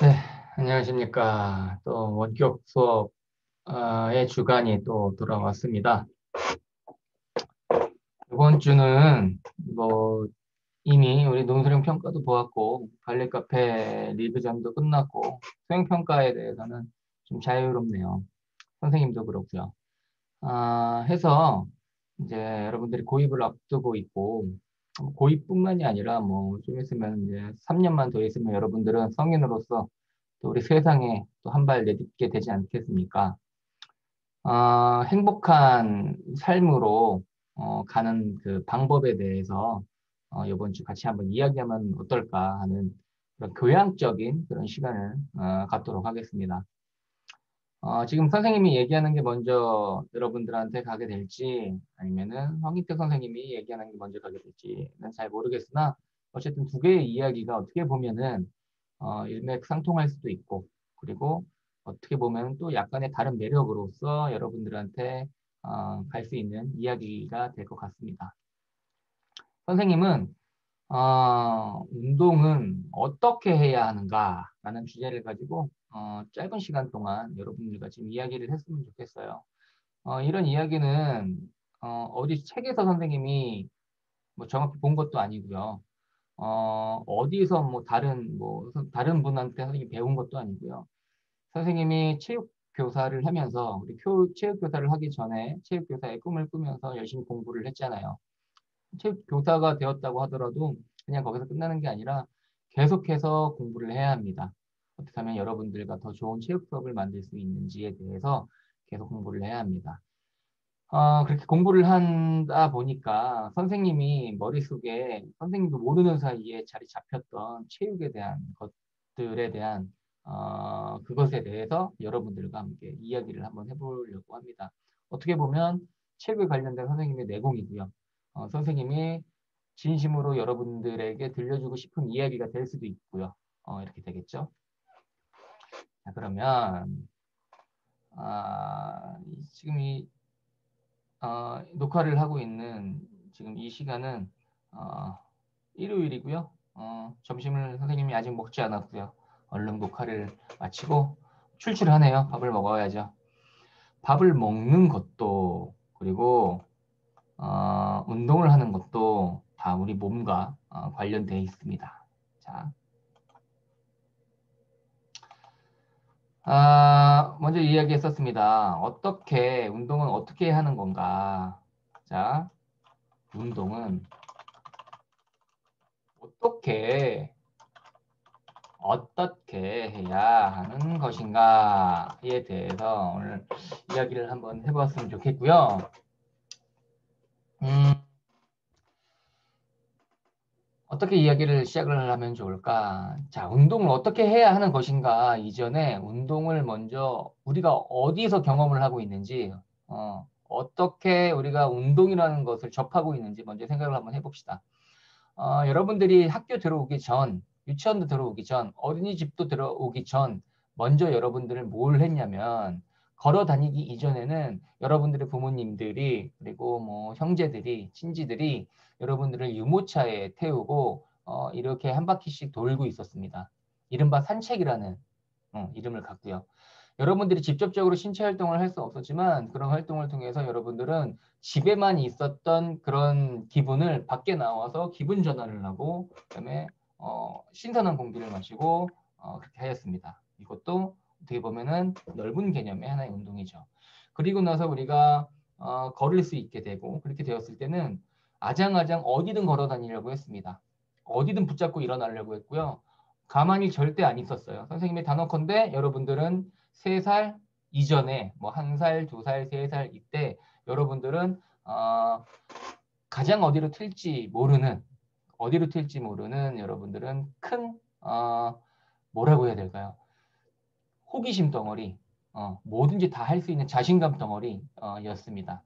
네, 안녕하십니까. 또 원격 수업의 주간이 또 돌아왔습니다. 이번 주는 뭐 이미 우리 논술형 평가도 보았고, 발레 카페 리뷰전도 끝났고, 수행 평가에 대해서는 좀 자유롭네요. 선생님도 그렇고요. 해서 이제 여러분들이 고입을 앞두고 있고, 고입뿐만이 아니라 뭐 좀 있으면 이제 3년만 더 있으면 여러분들은 성인으로서 또 우리 세상에 또 한 발 내딛게 되지 않겠습니까? 행복한 삶으로 가는 그 방법에 대해서 이번 주 같이 한번 이야기하면 어떨까 하는 그런 교양적인 그런 시간을 갖도록 하겠습니다. 지금 선생님이 얘기하는 게 먼저 여러분들한테 가게 될지 아니면은 황희태 선생님이 얘기하는 게 먼저 가게 될지는 잘 모르겠으나 어쨌든 두 개의 이야기가 어떻게 보면은 일맥상통할 수도 있고 그리고 어떻게 보면 또 약간의 다른 매력으로서 여러분들한테 갈 수 있는 이야기가 될 것 같습니다. 선생님은 운동은 어떻게 해야 하는가라는 주제를 가지고 짧은 시간 동안 여러분들과 지금 이야기를 했으면 좋겠어요. 이런 이야기는 어디 책에서 선생님이 뭐 정확히 본 것도 아니고요. 어디서 뭐 다른 분한테 선생님이 배운 것도 아니고요. 선생님이 체육 교사를 하면서 우리 체육 교사를 하기 전에 체육 교사의 꿈을 꾸면서 열심히 공부를 했잖아요. 체육 교사가 되었다고 하더라도 그냥 거기서 끝나는 게 아니라 계속해서 공부를 해야 합니다. 어떻게 하면 여러분들과 더 좋은 체육 수업을 만들 수 있는지에 대해서 계속 공부를 해야 합니다. 그렇게 공부를 한다 보니까 선생님이 머릿속에 선생님도 모르는 사이에 자리 잡혔던 체육에 대한 것들에 대한 그것에 대해서 여러분들과 함께 이야기를 한번 해보려고 합니다. 어떻게 보면 체육에 관련된 선생님의 내공이고요. 선생님이 진심으로 여러분들에게 들려주고 싶은 이야기가 될 수도 있고요. 이렇게 되겠죠. 자, 그러면 지금 녹화를 하고 있는 지금 이 시간은 어, 일요일이고요. 점심을 선생님이 아직 먹지 않았고요. 얼른 녹화를 마치고 출출하네요. 밥을 먹어야죠. 밥을 먹는 것도 그리고 운동을 하는 것도 다 우리 몸과 관련되어 있습니다. 자, 먼저 이야기했었습니다. 운동은 어떻게 하는 건가? 자, 운동은 어떻게 어떻게 해야 하는 것인가에 대해서 오늘 이야기를 한번 해봤으면 좋겠고요. 음, 어떻게 이야기를 시작을 하면 좋을까? 자, 운동을 어떻게 해야 하는 것인가 이전에 운동을 먼저 우리가 어디서 경험을 하고 있는지, 어떻게 우리가 운동이라는 것을 접하고 있는지 먼저 생각을 한번 해봅시다. 여러분들이 학교 들어오기 전, 유치원도 들어오기 전, 어린이집도 들어오기 전, 먼저 여러분들은 뭘 했냐면, 걸어 다니기 이전에는 여러분들의 부모님들이, 그리고 뭐 형제들이, 친지들이 여러분들을 유모차에 태우고, 이렇게 한 바퀴씩 돌고 있었습니다. 이른바 산책이라는 이름을 갖고요. 여러분들이 직접적으로 신체 활동을 할 수 없었지만 그런 활동을 통해서 여러분들은 집에만 있었던 그런 기분을 밖에 나와서 기분 전환을 하고 그다음에 신선한 공기를 마시고 그렇게 하였습니다. 이것도 어떻게 보면은 넓은 개념의 하나의 운동이죠. 그리고 나서 우리가 걸을 수 있게 되고 그렇게 되었을 때는 아장아장 어디든 걸어 다니려고 했습니다. 어디든 붙잡고 일어나려고 했고요. 가만히 절대 안 있었어요. 선생님의 단언컨대 여러분들은 3살 이전에 뭐 1살, 2살, 3살 이때 여러분들은 가장 어디로 튈지 모르는 여러분들은 큰 뭐라고 해야 될까요? 호기심 덩어리, 뭐든지 다 할 수 있는 자신감 덩어리였습니다.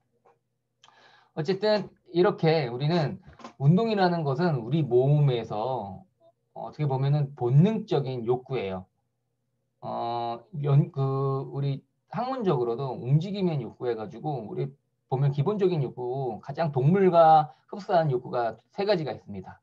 어쨌든 이렇게 우리는 운동이라는 것은 우리 몸에서 어떻게 보면은 본능적인 욕구예요. 우리 학문적으로도 움직이면 욕구해가지고, 우리 보면 기본적인 욕구, 가장 동물과 흡사한 욕구가 3가지가 있습니다.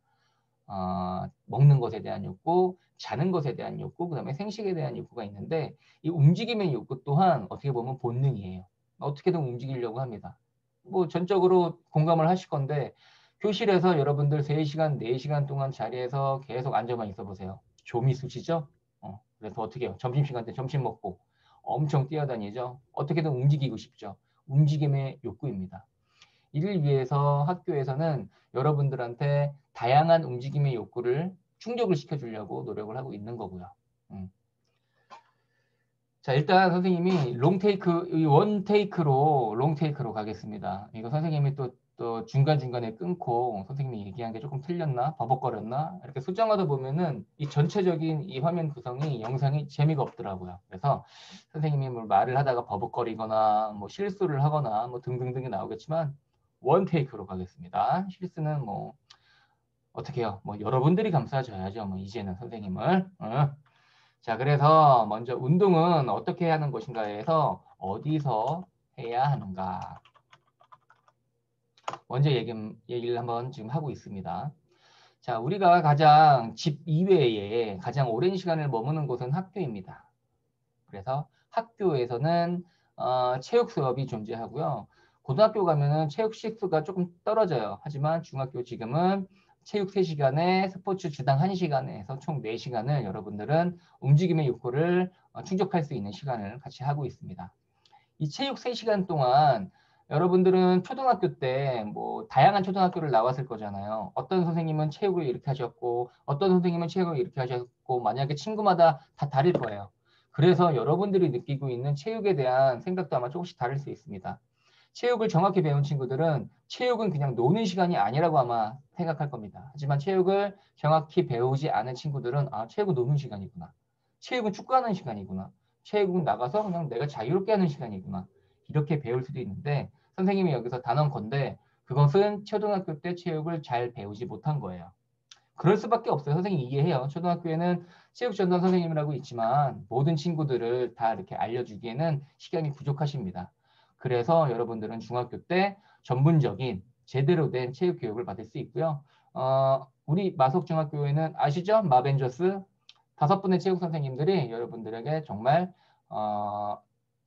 먹는 것에 대한 욕구, 자는 것에 대한 욕구, 그다음에 생식에 대한 욕구가 있는데 이 움직임의 욕구 또한 어떻게 보면 본능이에요. 어떻게든 움직이려고 합니다. 뭐 전적으로 공감을 하실 건데 교실에서 여러분들 3시간, 4시간 동안 자리에서 계속 앉아만 있어 보세요. 좀이 쑤시죠? 그래서 어떻게 해요? 점심시간 때 점심 먹고 엄청 뛰어다니죠? 어떻게든 움직이고 싶죠? 움직임의 욕구입니다. 이를 위해서 학교에서는 여러분들한테 다양한 움직임의 욕구를 충족을 시켜주려고 노력을 하고 있는 거고요. 자, 일단 선생님이 롱테이크로 가겠습니다. 이거 선생님이 또 중간중간에 끊고 선생님이 얘기한 게 조금 틀렸나? 버벅거렸나? 이렇게 수정하다 보면은 이 전체적인 이 화면 구성이 영상이 재미가 없더라고요. 그래서 선생님이 뭐 말을 하다가 버벅거리거나 뭐 실수를 하거나 뭐 등등등이 나오겠지만 원테이크로 가겠습니다. 실수는 뭐 어떻게 해요? 뭐 여러분들이 감싸줘야죠. 뭐 이제는 선생님을. 자, 그래서 먼저 운동은 어떻게 하는 것인가에 서 어디서 해야 하는가. 먼저 얘기를 한번 지금 하고 있습니다. 자, 우리가 가장 집 이외에 가장 오랜 시간을 머무는 곳은 학교입니다. 그래서 학교에서는 체육 수업이 존재하고요. 고등학교 가면은 체육 시수가 조금 떨어져요. 하지만 중학교 지금은 체육 3시간에 스포츠 주당 1시간에 해서 총 4시간을 여러분들은 움직임의 욕구를 충족할 수 있는 시간을 같이 하고 있습니다. 이 체육 3시간 동안 여러분들은 초등학교 때 뭐 다양한 초등학교를 나왔을 거잖아요. 어떤 선생님은 체육을 이렇게 하셨고 어떤 선생님은 체육을 이렇게 하셨고 만약에 친구마다 다 다를 거예요. 그래서 여러분들이 느끼고 있는 체육에 대한 생각도 아마 조금씩 다를 수 있습니다. 체육을 정확히 배운 친구들은 체육은 그냥 노는 시간이 아니라고 아마 생각할 겁니다. 하지만 체육을 정확히 배우지 않은 친구들은 체육은 노는 시간이구나. 체육은 축구하는 시간이구나. 체육은 나가서 그냥 내가 자유롭게 하는 시간이구나. 이렇게 배울 수도 있는데 선생님이 여기서 단언 건데 그것은 초등학교 때 체육을 잘 배우지 못한 거예요. 그럴 수밖에 없어요. 선생님 이해해요. 초등학교에는 체육전담 선생님이라고 있지만 모든 친구들을 다 이렇게 알려주기에는 시간이 부족하십니다. 그래서 여러분들은 중학교 때 전문적인 제대로 된 체육 교육을 받을 수 있고요. 우리 마석중학교에는 아시죠? 마벤저스 5분의 체육 선생님들이 여러분들에게 정말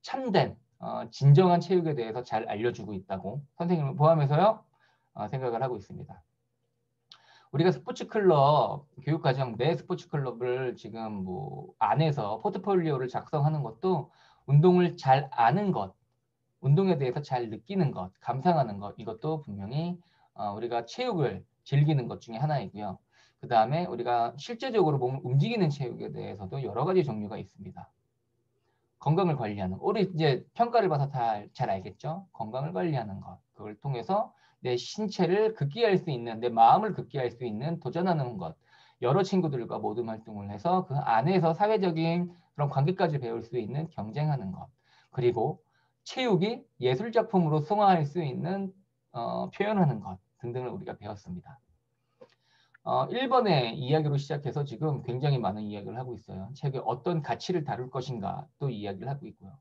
참된 진정한 체육에 대해서 잘 알려주고 있다고 선생님을 포함해서요 생각을 하고 있습니다. 우리가 스포츠 클럽, 교육과정 내 스포츠 클럽을 지금 뭐 안에서 포트폴리오를 작성하는 것도 운동을 잘 아는 것, 운동에 대해서 잘 느끼는 것, 감상하는 것, 이것도 분명히 우리가 체육을 즐기는 것 중에 하나이고요. 그 다음에 우리가 실제적으로 몸을 움직이는 체육에 대해서도 여러 가지 종류가 있습니다. 건강을 관리하는, 우리 이제 평가를 봐서 잘 알겠죠? 건강을 관리하는 것, 그걸 통해서 내 신체를 극기할 수 있는, 내 마음을 극기할 수 있는 도전하는 것, 여러 친구들과 모둠 활동을 해서 그 안에서 사회적인 그런 관계까지 배울 수 있는 경쟁하는 것, 그리고 체육이 예술 작품으로 승화할 수 있는 표현하는 것 등등을 우리가 배웠습니다. 1번의 이야기로 시작해서 지금 굉장히 많은 이야기를 하고 있어요. 체육의 어떤 가치를 다룰 것인가 또 이야기를 하고 있고요.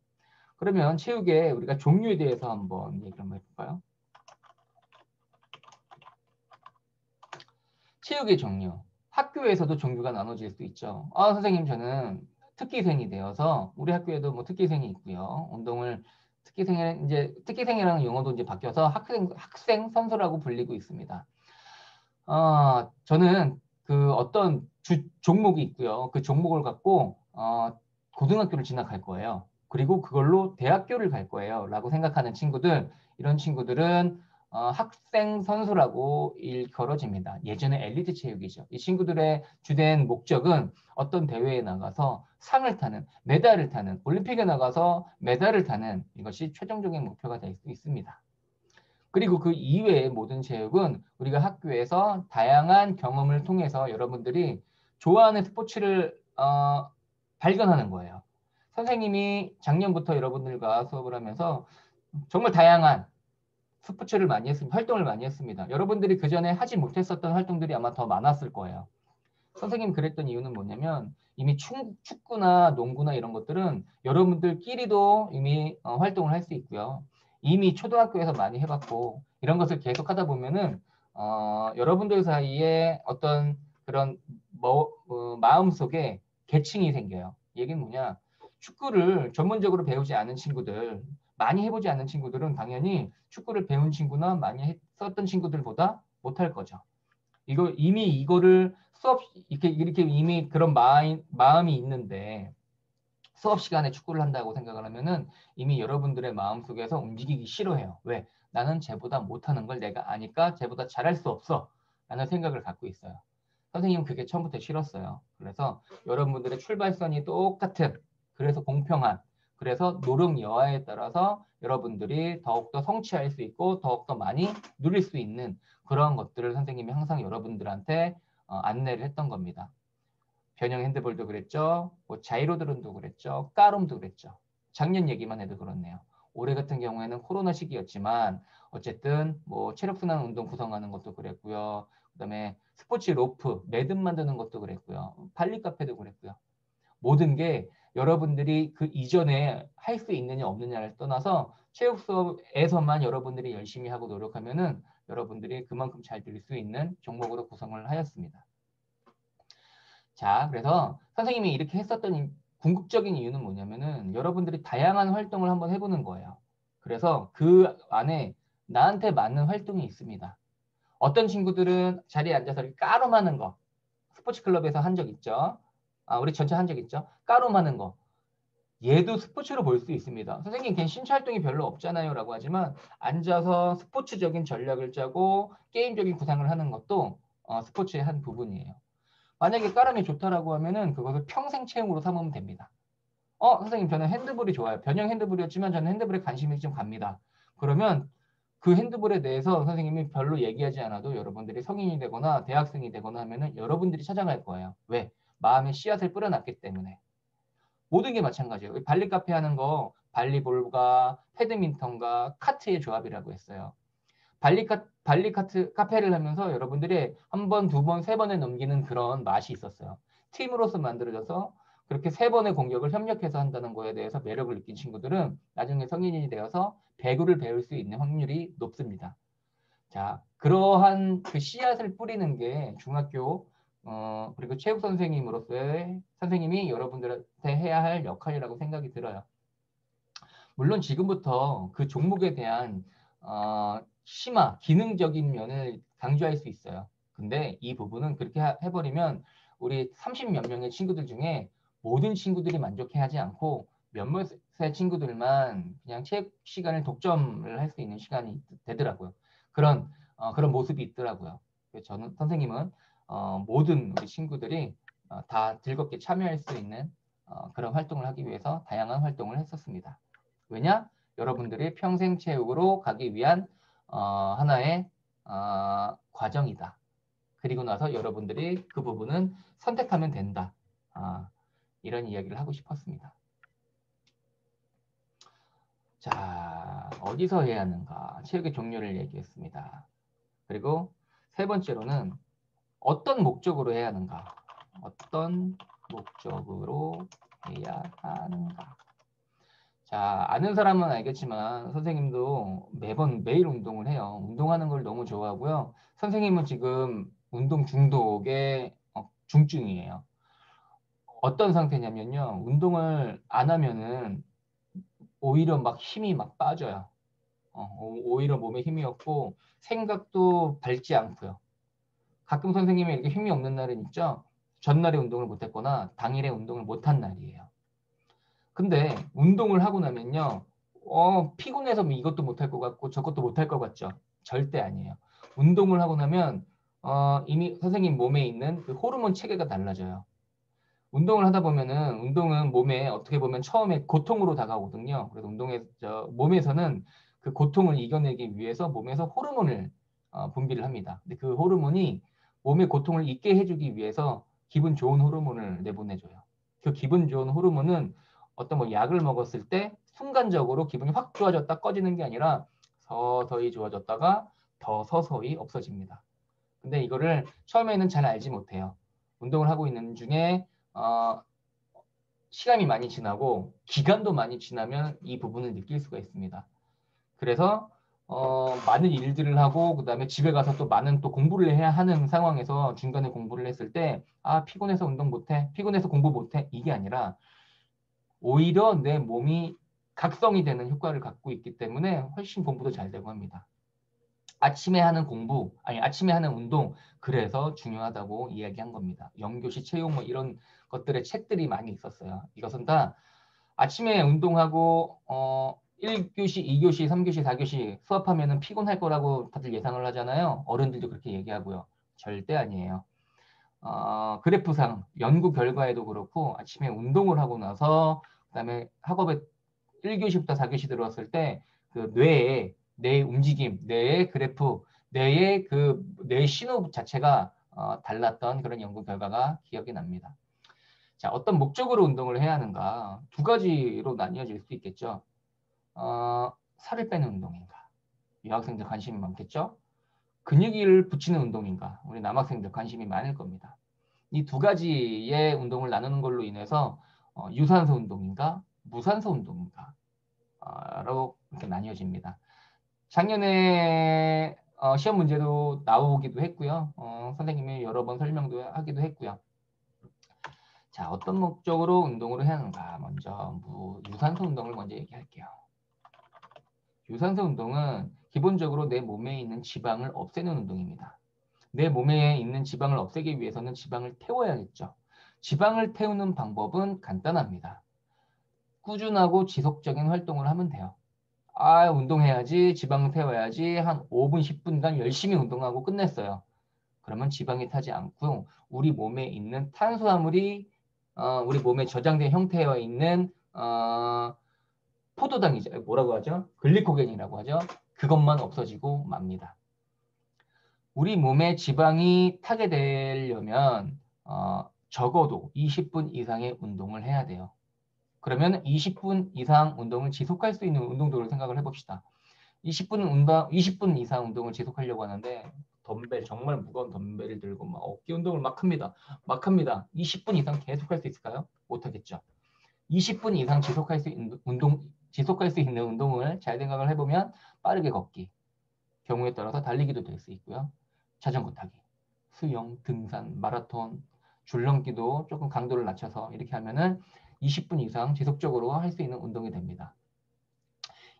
그러면 체육의 우리가 종류에 대해서 한번 얘기를 한번 해볼까요? 체육의 종류. 학교에서도 종류가 나눠질 수 있죠. 선생님 저는 특기생이 되어서 우리 학교에도 뭐 특기생이 있고요. 운동을 특기생이라는 용어도 이제 바뀌어서 학생 선수라고 불리고 있습니다. 저는 그 어떤 종목이 있고요. 그 종목을 갖고 고등학교를 진학할 거예요. 그리고 그걸로 대학교를 갈 거예요. 라고 생각하는 친구들, 이런 친구들은 학생 선수라고 일컬어집니다. 예전에 엘리트 체육이죠. 이 친구들의 주된 목적은 어떤 대회에 나가서 상을 타는, 메달을 타는, 올림픽에 나가서 메달을 타는 이것이 최종적인 목표가 될 수 있습니다. 그리고 그 이외의 모든 체육은 우리가 학교에서 다양한 경험을 통해서 여러분들이 좋아하는 스포츠를 발견하는 거예요. 선생님이 작년부터 여러분들과 수업을 하면서 정말 다양한 스포츠를 많이 했습니다. 활동을 많이 했습니다. 여러분들이 그 전에 하지 못했었던 활동들이 아마 더 많았을 거예요. 선생님 그랬던 이유는 뭐냐면 이미 축구나 농구나 이런 것들은 여러분들끼리도 이미 활동을 할 수 있고요. 이미 초등학교에서 많이 해봤고 이런 것을 계속 하다 보면은 여러분들 사이에 어떤 그런 마음속에 계층이 생겨요. 얘기는 뭐냐? 축구를 전문적으로 배우지 않은 친구들, 많이 해보지 않은 친구들은 당연히 축구를 배운 친구나 많이 했었던 친구들보다 못할 거죠. 이미 이거를 수업 이렇게 이미 그런 마음이 있는데 수업 시간에 축구를 한다고 생각을 하면은 이미 여러분들의 마음속에서 움직이기 싫어해요. 왜? 나는 쟤보다 못하는 걸 내가 아니까 쟤보다 잘할 수 없어. 라는 생각을 갖고 있어요. 선생님은 그게 처음부터 싫었어요. 그래서 여러분들의 출발선이 똑같은, 그래서 공평한, 그래서 노력 여하에 따라서 여러분들이 더욱더 성취할 수 있고 더욱더 많이 누릴 수 있는 그런 것들을 선생님이 항상 여러분들한테 안내를 했던 겁니다. 변형 핸드볼도 그랬죠. 뭐 자이로드론도 그랬죠. 까롬도 그랬죠. 작년 얘기만 해도 그렇네요. 올해 같은 경우에는 코로나 시기였지만 어쨌든 뭐 체력순환 운동 구성하는 것도 그랬고요. 그다음에 스포츠 로프, 매듭 만드는 것도 그랬고요. 발리 카페도 그랬고요. 모든 게 여러분들이 그 이전에 할 수 있느냐 없느냐를 떠나서 체육 수업에서만 여러분들이 열심히 하고 노력하면은 여러분들이 그만큼 잘 될 수 있는 종목으로 구성을 하였습니다. 자, 그래서 선생님이 이렇게 했었던 궁극적인 이유는 뭐냐면은 여러분들이 다양한 활동을 한번 해보는 거예요. 그래서 그 안에 나한테 맞는 활동이 있습니다. 어떤 친구들은 자리에 앉아서 이렇게 까름하는 거, 스포츠 클럽에서 한 적 있죠. 우리 전체 한 적 있죠. 까름하는 거. 얘도 스포츠로 볼 수 있습니다. 선생님 걔 신체 활동이 별로 없잖아요 라고 하지만 앉아서 스포츠적인 전략을 짜고 게임적인 구상을 하는 것도 스포츠의 한 부분이에요. 만약에 까람이 좋다라고 하면은 그것을 평생 체험으로 삼으면 됩니다. 선생님 저는 핸드볼이 좋아요. 변형 핸드볼이었지만 저는 핸드볼에 관심이 좀 갑니다. 그러면 그 핸드볼에 대해서 선생님이 별로 얘기하지 않아도 여러분들이 성인이 되거나 대학생이 되거나 하면은 여러분들이 찾아갈 거예요. 왜? 마음의 씨앗을 뿌려놨기 때문에. 모든 게 마찬가지예요. 발리 카페 하는 거 발리볼과 배드민턴과 카트의 조합이라고 했어요. 발리 카페를 하면서 여러분들이 한 번, 두 번, 세 번에 넘기는 그런 맛이 있었어요. 팀으로서 만들어져서 그렇게 세 번의 공격을 협력해서 한다는 거에 대해서 매력을 느낀 친구들은 나중에 성인이 되어서 배구를 배울 수 있는 확률이 높습니다. 자, 그러한 그 씨앗을 뿌리는 게 중학교 그리고 체육 선생님으로서의 선생님이 여러분들한테 해야 할 역할이라고 생각이 들어요. 물론 지금부터 그 종목에 대한 심화, 기능적인 면을 강조할 수 있어요. 근데 이 부분은 그렇게 해버리면 우리 30몇 명의 친구들 중에 모든 친구들이 만족해하지 않고 몇몇의 친구들만 그냥 체육 시간을 독점을 할 수 있는 시간이 되더라고요. 그런 모습이 있더라고요. 그래서 저는 선생님은 모든 우리 친구들이 다 즐겁게 참여할 수 있는 그런 활동을 하기 위해서 다양한 활동을 했었습니다. 왜냐? 여러분들이 평생 체육으로 가기 위한 하나의 과정이다. 그리고 나서 여러분들이 그 부분은 선택하면 된다. 이런 이야기를 하고 싶었습니다. 자, 어디서 해야 하는가? 체육의 종류를 얘기했습니다. 그리고 세 번째로는 어떤 목적으로 해야 하는가? 어떤 목적으로 해야 하는가? 자, 아는 사람은 알겠지만 선생님도 매일 운동을 해요. 운동하는 걸 너무 좋아하고요. 선생님은 지금 운동 중독의 중증이에요. 어떤 상태냐면요. 운동을 안 하면은 오히려 막 힘이 막 빠져요. 오히려 몸에 힘이 없고 생각도 밝지 않고요. 가끔 선생님이 이렇게 힘이 없는 날은 있죠. 전날에 운동을 못했거나 당일에 운동을 못한 날이에요. 근데 운동을 하고 나면요. 피곤해서 뭐 이것도 못할 것 같고 저것도 못할 것 같죠? 절대 아니에요. 운동을 하고 나면 이미 선생님 몸에 있는 그 호르몬 체계가 달라져요. 운동을 하다 보면은 운동은 몸에 어떻게 보면 처음에 고통으로 다가오거든요. 그래서 몸에서는 그 고통을 이겨내기 위해서 몸에서 호르몬을 분비를 합니다. 근데 그 호르몬이 몸의 고통을 잊게 해주기 위해서 기분 좋은 호르몬을 내보내줘요. 그 기분 좋은 호르몬은 어떤 뭐 약을 먹었을 때 순간적으로 기분이 확 좋아졌다 꺼지는 게 아니라 서서히 좋아졌다가 더 서서히 없어집니다. 근데 이거를 처음에는 잘 알지 못해요. 운동을 하고 있는 중에 시간이 많이 지나고 기간도 많이 지나면 이 부분을 느낄 수가 있습니다. 그래서 많은 일들을 하고 그다음에 집에 가서 또 많은 또 공부를 해야 하는 상황에서 중간에 공부를 했을 때 아, 피곤해서 운동 못해, 피곤해서 공부 못해 이게 아니라 오히려 내 몸이 각성이 되는 효과를 갖고 있기 때문에 훨씬 공부도 잘 되고 합니다. 아침에 하는 공부, 아니 아침에 하는 운동, 그래서 중요하다고 이야기한 겁니다. 영교시 채용 뭐 이런 것들의 책들이 많이 있었어요. 이것은 다 아침에 운동하고 1교시, 2교시, 3교시, 4교시 수업하면은 피곤할 거라고 다들 예상을 하잖아요. 어른들도 그렇게 얘기하고요. 절대 아니에요. 그래프상 연구 결과에도 그렇고 아침에 운동을 하고 나서 그다음에 학업에 1교시부터 4교시 들어왔을 때 그 뇌의 뇌의 움직임, 뇌의 그래프, 뇌의 그 뇌 신호 자체가 달랐던 그런 연구 결과가 기억이 납니다. 자, 어떤 목적으로 운동을 해야 하는가? 두 가지로 나뉘어질 수 있겠죠. 살을 빼는 운동인가? 여학생들 관심이 많겠죠? 근육을 붙이는 운동인가? 우리 남학생들 관심이 많을 겁니다. 이 두 가지의 운동을 나누는 걸로 인해서 유산소 운동인가? 무산소 운동인가? 로 이렇게 나뉘어집니다. 작년에 시험 문제도 나오기도 했고요. 선생님이 여러 번 설명도 하기도 했고요. 자, 어떤 목적으로 운동을 해야 하는가? 먼저 유산소 운동을 먼저 얘기할게요. 유산소 운동은 기본적으로 내 몸에 있는 지방을 없애는 운동입니다. 내 몸에 있는 지방을 없애기 위해서는 지방을 태워야겠죠. 지방을 태우는 방법은 간단합니다. 꾸준하고 지속적인 활동을 하면 돼요. 아, 운동해야지, 지방 태워야지, 한 5분, 10분간 열심히 운동하고 끝냈어요. 그러면 지방이 타지 않고 우리 몸에 있는 탄수화물이 우리 몸에 저장된 형태와 있는 포도당이죠. 뭐라고 하죠? 글리코겐이라고 하죠. 그것만 없어지고 맙니다. 우리 몸에 지방이 타게 되려면 적어도 20분 이상의 운동을 해야 돼요. 그러면 20분 이상 운동을 지속할 수 있는 운동도를 생각을 해봅시다. 20분 이상 운동을 지속하려고 하는데 덤벨, 정말 무거운 덤벨을 들고 막 어깨 운동을 막 합니다. 막 합니다. 20분 이상 계속 할 수 있을까요? 못하겠죠. 20분 이상 지속할 수 있는 운동을 잘 생각을 해보면 빠르게 걷기, 경우에 따라서 달리기도 될 수 있고요. 자전거 타기, 수영, 등산, 마라톤, 줄넘기도 조금 강도를 낮춰서 이렇게 하면은 20분 이상 지속적으로 할 수 있는 운동이 됩니다.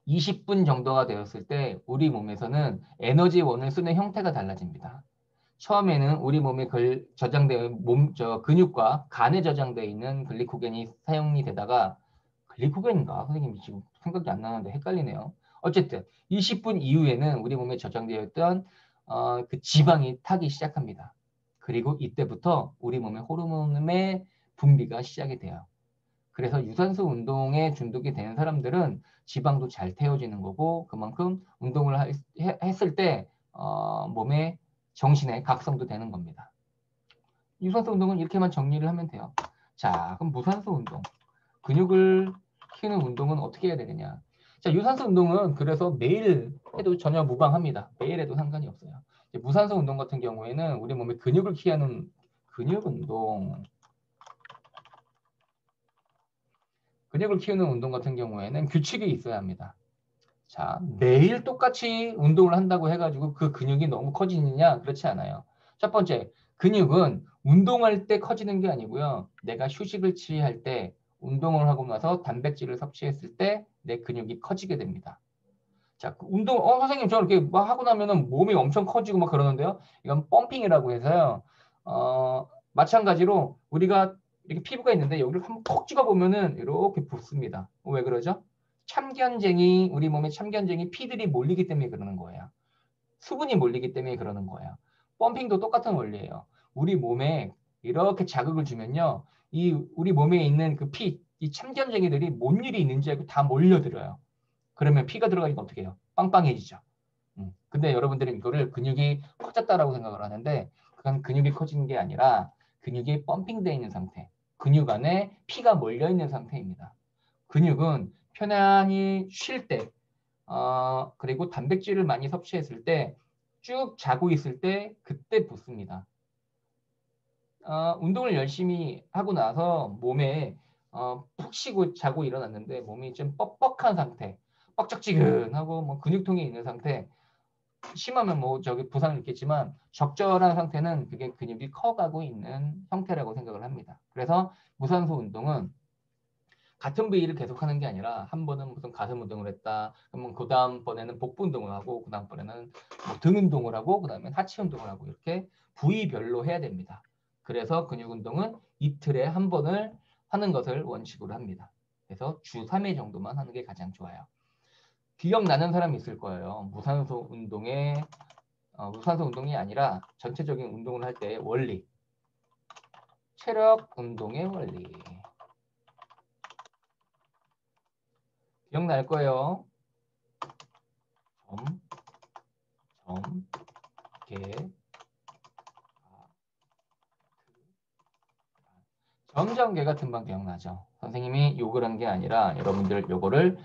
20분 정도가 되었을 때 우리 몸에서는 에너지원을 쓰는 형태가 달라집니다. 처음에는 우리 몸에 저장되어 근육과 간에 저장되어 있는 글리코겐이 사용이 되다가 글리코겐인가? 선생님이 지금 생각이 안 나는데 헷갈리네요. 어쨌든 20분 이후에는 우리 몸에 저장되어 있던 그 지방이 타기 시작합니다. 그리고 이때부터 우리 몸의 호르몬의 분비가 시작이 돼요. 그래서 유산소 운동에 중독이 되는 사람들은 지방도 잘 태워지는 거고 그만큼 운동을 했을 때 몸에 정신의 각성도 되는 겁니다. 유산소 운동은 이렇게만 정리를 하면 돼요. 자, 그럼 무산소 운동. 근육을 키우는 운동은 어떻게 해야 되느냐. 자, 유산소 운동은 그래서 매일 해도 전혀 무방합니다. 매일 해도 상관이 없어요. 무산소 운동 같은 경우에는 우리 몸의 근육을 키우는 근육 운동, 근육을 키우는 운동 같은 경우에는 규칙이 있어야 합니다. 자, 매일 똑같이 운동을 한다고 해가지고 그 근육이 너무 커지느냐? 그렇지 않아요. 첫 번째, 근육은 운동할 때 커지는 게 아니고요. 내가 휴식을 취할 때, 운동을 하고 나서 단백질을 섭취했을 때 내 근육이 커지게 됩니다. 자, 선생님, 저 이렇게 막 하고 나면은 몸이 엄청 커지고 막 그러는데요. 이건 펌핑이라고 해서요. 마찬가지로 우리가 이렇게 피부가 있는데 여기를 한번 콕 찍어보면은 이렇게 붓습니다. 왜 그러죠? 우리 몸에 참견쟁이 피들이 몰리기 때문에 그러는 거예요. 수분이 몰리기 때문에 그러는 거예요. 펌핑도 똑같은 원리예요. 우리 몸에 이렇게 자극을 주면요. 우리 몸에 있는 그 이 참견쟁이들이 뭔 일이 있는지 알고 다 몰려들어요. 그러면 피가 들어가니까 어떻게 해요? 빵빵해지죠. 근데 여러분들은 이거를 근육이 커졌다라고 생각을 하는데 그건 근육이 커진 게 아니라 근육이 펌핑되어 있는 상태. 근육 안에 피가 몰려 있는 상태입니다. 근육은 편안히 쉴 때, 그리고 단백질을 많이 섭취했을 때, 쭉 자고 있을 때, 그때 붓습니다. 운동을 열심히 하고 나서 몸에 푹 쉬고 자고 일어났는데 몸이 좀 뻑뻑한 상태. 뻑적지근하고 뭐 근육통이 있는 상태, 심하면 뭐 저기 부상을 입겠지만 적절한 상태는 그게 근육이 커가고 있는 형태라고 생각을 합니다. 그래서 무산소 운동은 같은 부위를 계속하는 게 아니라 한 번은 무슨 가슴 운동을 했다. 그러면 그 다음 번에는 복부 운동을 하고 그 다음 번에는 뭐등 운동을 하고 그 다음에 하체 운동을 하고 이렇게 부위별로 해야 됩니다. 그래서 근육 운동은 이틀에 한 번을 하는 것을 원칙으로 합니다. 그래서 주 3회 정도만 하는 게 가장 좋아요. 기억나는 사람이 있을 거예요. 무산소 운동이 아니라 전체적인 운동을 할 때의 원리. 체력 운동의 원리. 기억날 거예요. 개, 점점개 같은 방 기억나죠? 선생님이 욕을 한 게 아니라 여러분들 요거를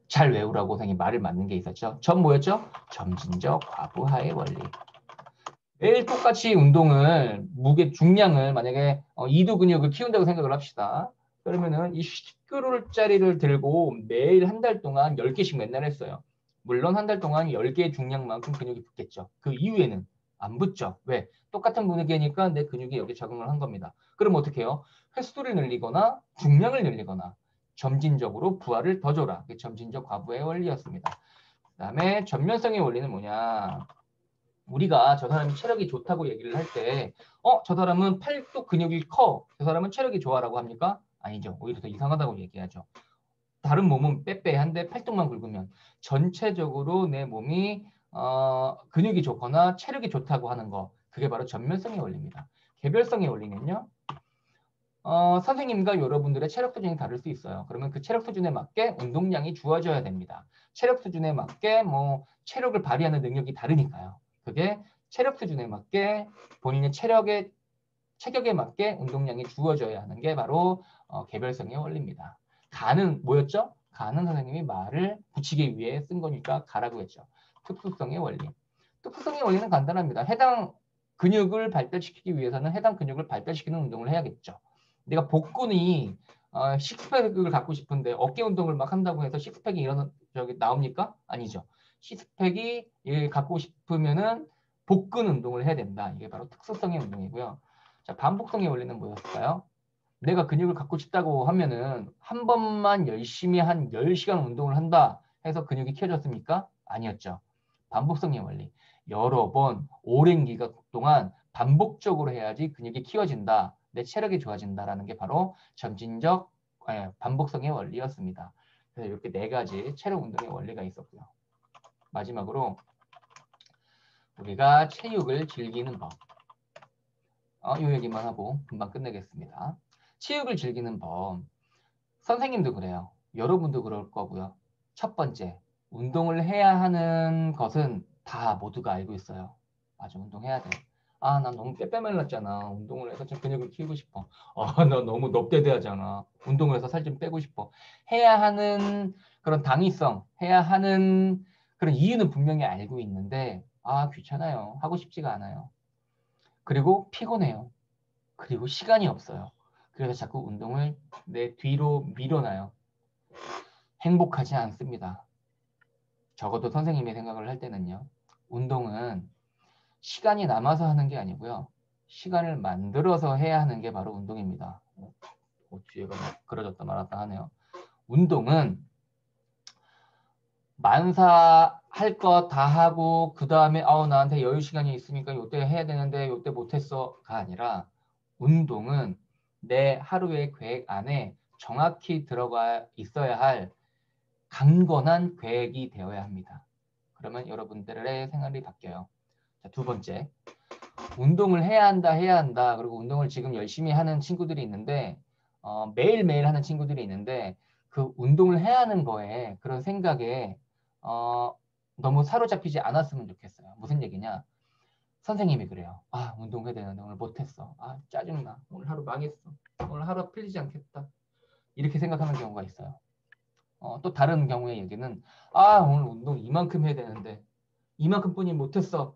잘 외우라고 선생님이 말을 맞는 게 있었죠. 점 뭐였죠? 점진적 과부하의 원리. 매일 똑같이 운동을 중량을 만약에 이두 근육을 키운다고 생각을 합시다. 그러면은 이 10kg짜리를 들고 매일 한 달 동안 10개씩 맨날 했어요. 물론 한 달 동안 10개의 중량만큼 근육이 붙겠죠. 그 이후에는 안 붙죠. 왜? 똑같은 근육이니까 내 근육이 여기 적응을 한 겁니다. 그럼 어떻게 해요? 횟수를 늘리거나 중량을 늘리거나 점진적으로 부하를 더 줘라. 그게 점진적 과부의 원리였습니다. 그 다음에 전면성의 원리는 뭐냐? 우리가 저 사람이 체력이 좋다고 얘기를 할 때, 저 사람은 팔뚝 근육이 커. 저 사람은 체력이 좋아라고 합니까? 아니죠. 오히려 더 이상하다고 얘기하죠. 다른 몸은 빼빼한데 팔뚝만 굵으면 전체적으로 내 몸이 근육이 좋거나 체력이 좋다고 하는 거. 그게 바로 전면성의 원리입니다. 개별성의 원리는요. 선생님과 여러분들의 체력 수준이 다를 수 있어요. 그러면 그 체력 수준에 맞게 운동량이 주어져야 됩니다. 체력 수준에 맞게 뭐 체력을 발휘하는 능력이 다르니까요. 그게 체력 수준에 맞게 본인의 체격에 맞게 운동량이 주어져야 하는 게 바로 개별성의 원리입니다. 가는 뭐였죠? 가는 선생님이 말을 붙이기 위해 쓴 거니까 가라고 했죠. 특수성의 원리. 특수성의 원리는 간단합니다. 해당 근육을 발달시키기 위해서는 해당 근육을 발달시키는 운동을 해야겠죠. 내가 복근이 식스팩을 갖고 싶은데 어깨 운동을 막 한다고 해서 식스팩이 나옵니까? 아니죠. 식스팩이 갖고 싶으면은 복근 운동을 해야 된다. 이게 바로 특수성의 운동이고요. 자, 반복성의 원리는 뭐였을까요? 내가 근육을 갖고 싶다고 하면은 한 번만 열심히 한 10시간 운동을 한다 해서 근육이 키워졌습니까? 아니었죠. 반복성의 원리. 여러 번 오랜 기간 동안 반복적으로 해야지 근육이 키워진다. 내 체력이 좋아진다라는 게 바로 반복성의 원리였습니다. 그래서 이렇게 네 가지 체력 운동의 원리가 있었고요. 마지막으로 우리가 체육을 즐기는 법. 이 얘기만 하고 금방 끝내겠습니다. 체육을 즐기는 법. 선생님도 그래요. 여러분도 그럴 거고요. 첫 번째, 운동을 해야 하는 것은 다 모두가 알고 있어요. 맞아, 운동해야 돼. 아, 난 너무 빼빼말랐잖아. 운동을 해서 좀 근육을 키우고 싶어. 나 너무 넙대대하잖아. 운동을 해서 살 좀 빼고 싶어. 해야 하는 그런 당위성, 해야 하는 그런 이유는 분명히 알고 있는데, 귀찮아요. 하고 싶지가 않아요. 그리고 피곤해요. 그리고 시간이 없어요. 그래서 자꾸 운동을 내 뒤로 밀어놔요. 행복하지 않습니다. 적어도 선생님의 생각을 할 때는요. 운동은 시간이 남아서 하는 게 아니고요. 시간을 만들어서 해야 하는 게 바로 운동입니다. 뒤에가 그려졌다 말았다 하네요. 운동은 만사 할 거 다 하고 그 다음에 나한테 여유 시간이 있으니까 요때 해야 되는데 요때 못했어가 아니라 운동은 내 하루의 계획 안에 정확히 들어가 있어야 할 강건한 계획이 되어야 합니다. 그러면 여러분들의 생활이 바뀌어요. 자, 두 번째, 운동을 해야 한다, 해야 한다. 그리고 운동을 지금 열심히 하는 친구들이 있는데 매일매일 하는 친구들이 있는데 그 운동을 해야 하는 거에 그런 생각에 너무 사로잡히지 않았으면 좋겠어요. 무슨 얘기냐? 선생님이 그래요. 운동해야 되는데 오늘 못했어. 짜증나. 오늘 하루 망했어. 오늘 하루 풀리지 않겠다. 이렇게 생각하는 경우가 있어요. 또 다른 경우의 얘기는 오늘 운동 이만큼 해야 되는데 이만큼뿐이 못했어.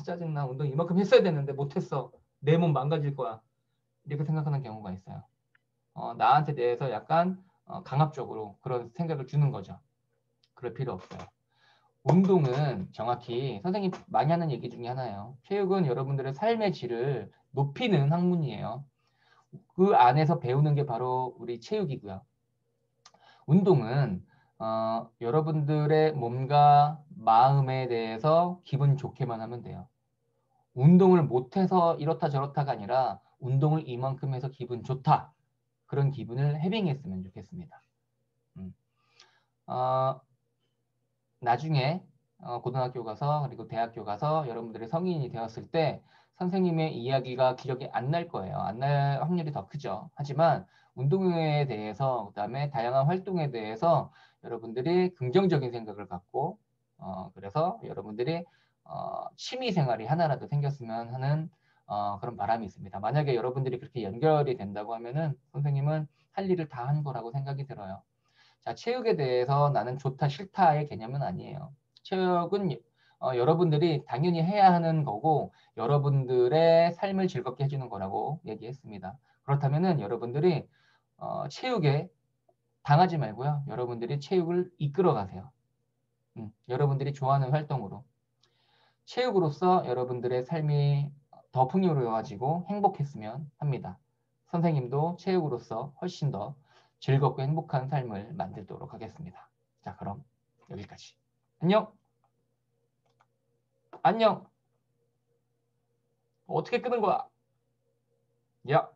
짜증나. 운동 이만큼 했어야 되는데 못했어. 내 몸 망가질 거야. 이렇게 생각하는 경우가 있어요. 나한테 대해서 약간 강압적으로 그런 생각을 주는 거죠. 그럴 필요 없어요. 운동은 정확히 선생님 많이 하는 얘기 중에 하나예요. 체육은 여러분들의 삶의 질을 높이는 학문이에요. 그 안에서 배우는 게 바로 우리 체육이고요. 운동은 여러분들의 몸과 마음에 대해서 기분 좋게만 하면 돼요. 운동을 못해서 이렇다 저렇다가 아니라 운동을 이만큼 해서 기분 좋다. 그런 기분을 해빙했으면 좋겠습니다. 어, 나중에 고등학교 가서 그리고 대학교 가서 여러분들이 성인이 되었을 때 선생님의 이야기가 기억이 안 날 거예요. 안 날 확률이 더 크죠. 하지만 운동에 대해서 그다음에 다양한 활동에 대해서 여러분들이 긍정적인 생각을 갖고 그래서 여러분들이 취미 생활이 하나라도 생겼으면 하는 그런 바람이 있습니다. 만약에 여러분들이 그렇게 연결이 된다고 하면은 선생님은 할 일을 다 한 거라고 생각이 들어요. 자, 체육에 대해서 나는 좋다, 싫다의 개념은 아니에요. 체육은 여러분들이 당연히 해야 하는 거고 여러분들의 삶을 즐겁게 해주는 거라고 얘기했습니다. 그렇다면은 여러분들이 체육에 당하지 말고요. 여러분들이 체육을 이끌어 가세요. 여러분들이 좋아하는 활동으로. 체육으로서 여러분들의 삶이 더 풍요로워지고 행복했으면 합니다. 선생님도 체육으로서 훨씬 더 즐겁고 행복한 삶을 만들도록 하겠습니다. 자, 그럼 여기까지. 안녕! 안녕! 어떻게 끄는 거야? 야!